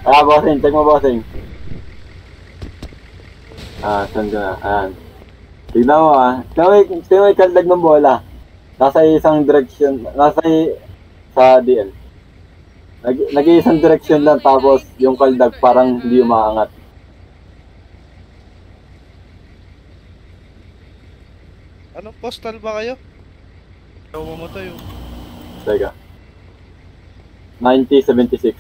Ah, bossing. Check mo, bossing. Ah, saan ka na? Ayan. Tignan mo ah. Tignan mo yung kaldag ng bola. Nasa isang direction. Sa DL. Nag-iisang direction lang tapos yung kaldag parang hindi umaangat. Anong postal ba kayo? Ikaw mamatay oh. Teka. 9076.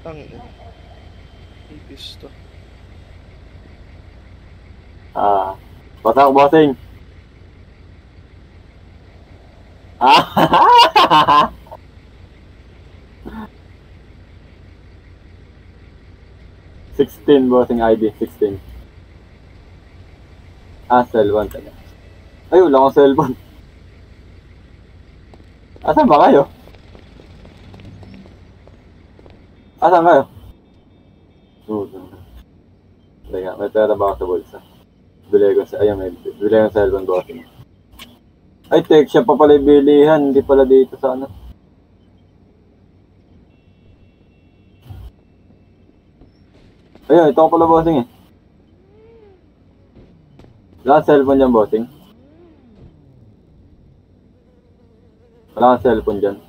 Ang ipis to. Ah. Basta ko, bossing. Ah. 16, bossing ID. 16. Ah, cellphone talaga. Ay, wala akong cellphone. Asan ba kayo? Asan kayo? Teka, may pera ba ako sa bulsa? Bili ko sa, ayun, bili ko sa cellphone, bossing. Ay, tek, siya pa pala yung bilihan, hindi pala dito sa ano. Ayun, ito ko pala, bossing eh. Wala kang cellphone dyan, bossing. Wala kang cellphone dyan.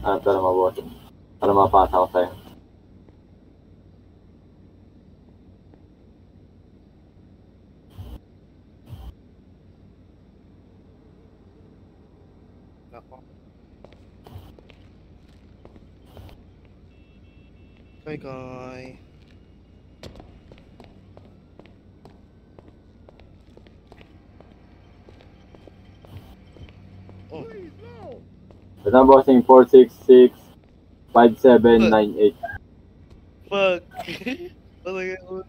Ah, tara mga bossing. Para mapasa ko sa'yo. Nako. Kay. Oh. Ito na, bossing. 466-5798. Fuck. Talaga yun.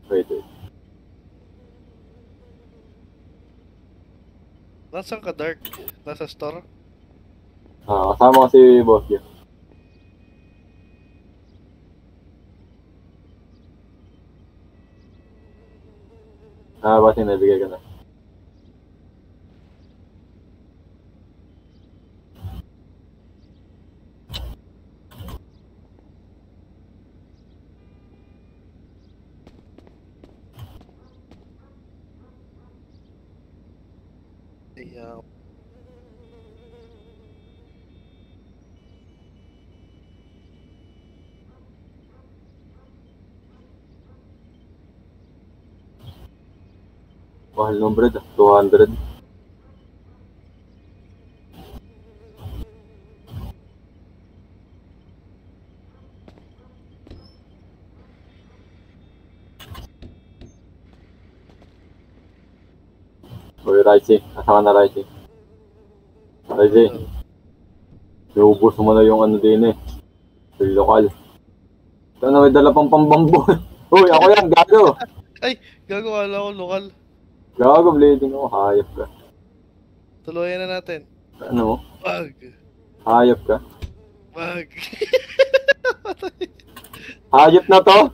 Wait. Nasaan ka, Dark? Nasa store? Ah, kasama ko si boss yun. Ah, bossing, nabigay ka na. Yeah. Mahal ng bread, 200. Uy, Raisi. Kasama na Raisi. Raisi. Naubos mo na yung ano din eh. Yung lokal. Ito na may dala pang pambambol. Uy, ako yan, gago. Ay! Gagawa lang ako lokal. Gago, bleeding ako. Hayop ka. Tuluyan na natin. Ano mo? Wag! Hayop ka. Wag! Hayop na to?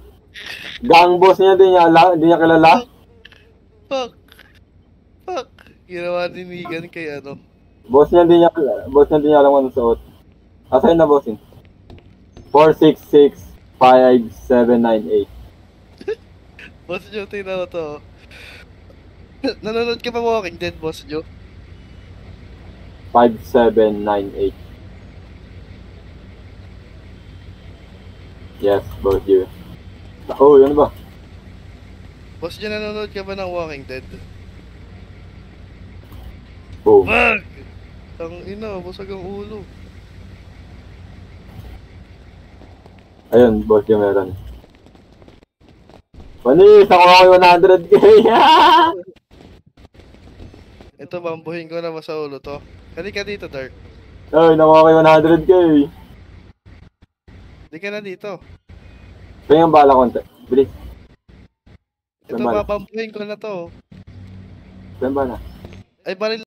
Gang boss niya, di niya kilala? Fuck! Fuck! Ginawa ni Negan kay ano. Boss niya, di niya alam kung ano suot. Assign na, bossing. 466-5798. Boss Joe, tingnan mo to. Nanonood ka pa Walking Dead, Boss Joe? 5798. Yes, both you. Oh, yun ba? Boss Joe, nanonood ka ba ng Walking Dead? Boom. Wag! Tang ina, busag ang ulo. Ayun, boss yung meron. Panis, nakuha ko 100k! Ito, bambuhin ko na ba sa ulo to? Halika dito, Dark. Ay, nakuha ko 100k! Hindi ka na dito. Kaya yung bala konti. Bilis. Ito, babambuhin ko na to. Kaya yung bala. Ay, baril